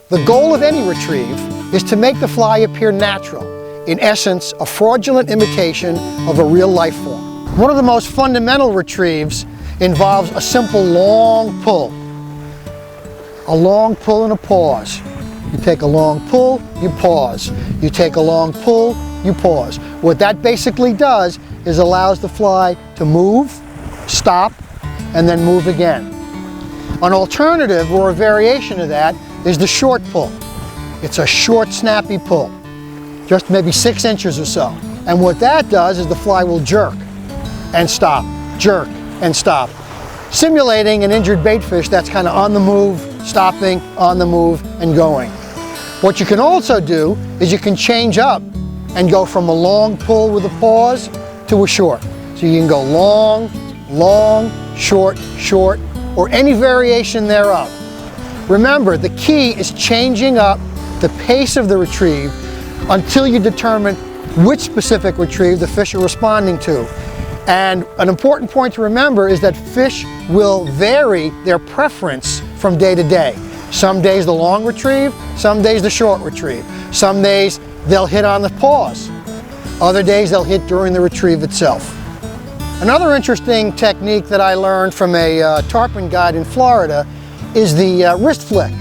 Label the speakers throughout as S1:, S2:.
S1: The goal of any retrieve is to make the fly appear natural, in essence, a fraudulent imitation of a real life form. One of the most fundamental retrieves involves a simple long pull. A long pull and a pause. You take a long pull, you pause. You take a long pull, you pause. What that basically does is allows the fly to move, stop, and then move again. An alternative or a variation of that is the short pull. It's a short, snappy pull, just maybe 6 inches or so. And what that does is the fly will jerk and stop, jerk and stop, simulating an injured bait fish that's kind of on the move, stopping, on the move, and going. What you can also do is you can change up and go from a long pull with a pause to a short. So you can go long, long, short, short, or any variation thereof. Remember, the key is changing up the pace of the retrieve until you determine which specific retrieve the fish are responding to. And an important point to remember is that fish will vary their preference from day to day. Some days the long retrieve, some days the short retrieve. Some days they'll hit on the pause. Other days they'll hit during the retrieve itself. Another interesting technique that I learned from a tarpon guide in Florida is the wrist flick.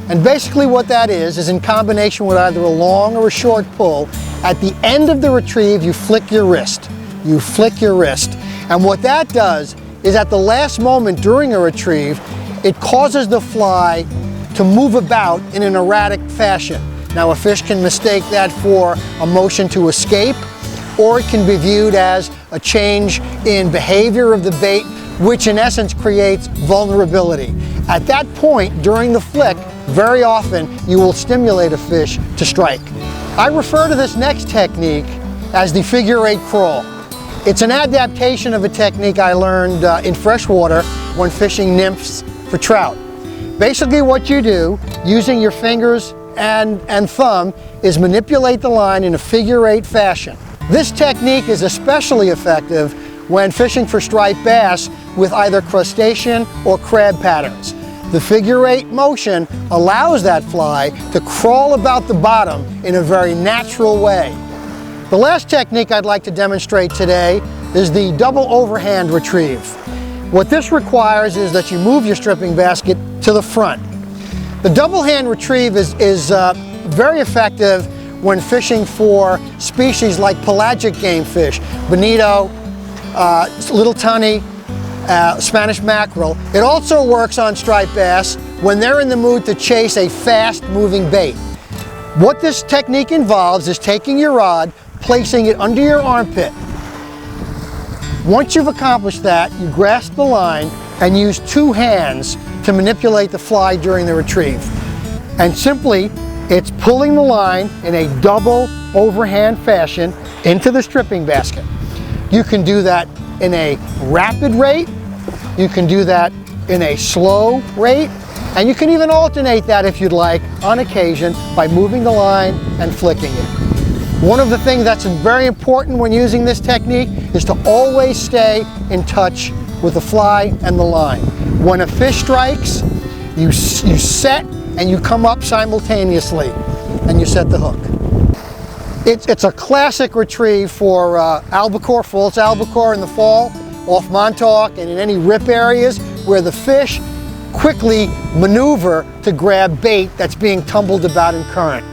S1: And basically what that is in combination with either a long or a short pull, at the end of the retrieve you flick your wrist. You flick your wrist. And what that does is at the last moment during a retrieve, it causes the fly to move about in an erratic fashion. Now a fish can mistake that for a motion to escape, or it can be viewed as a change in behavior of the bait, which in essence creates vulnerability. At that point, during the flick, very often you will stimulate a fish to strike. I refer to this next technique as the figure 8 crawl. It's an adaptation of a technique I learned in freshwater when fishing nymphs for trout. Basically what you do, using your fingers and thumb, is manipulate the line in a figure 8 fashion. This technique is especially effective when fishing for striped bass with either crustacean or crab patterns. The figure 8 motion allows that fly to crawl about the bottom in a very natural way. The last technique I'd like to demonstrate today is the double overhand retrieve. What this requires is that you move your stripping basket to the front. The double hand retrieve is very effective when fishing for species like pelagic game fish, bonito, little tunny, Spanish mackerel. It also works on striped bass when they're in the mood to chase a fast-moving bait. What this technique involves is taking your rod, placing it under your armpit. Once you've accomplished that, you grasp the line and use 2 hands to manipulate the fly during the retrieve. And simply, it's pulling the line in a double overhand fashion into the stripping basket. You can do that in a rapid rate, you can do that in a slow rate, and you can even alternate that if you'd like on occasion by moving the line and flicking it. One of the things that's very important when using this technique is to always stay in touch with the fly and the line. When a fish strikes, you set and you come up simultaneously and you set the hook. It's a classic retrieve for albacore, false albacore in the fall, off Montauk and in any rip areas where the fish quickly maneuver to grab bait that's being tumbled about in current.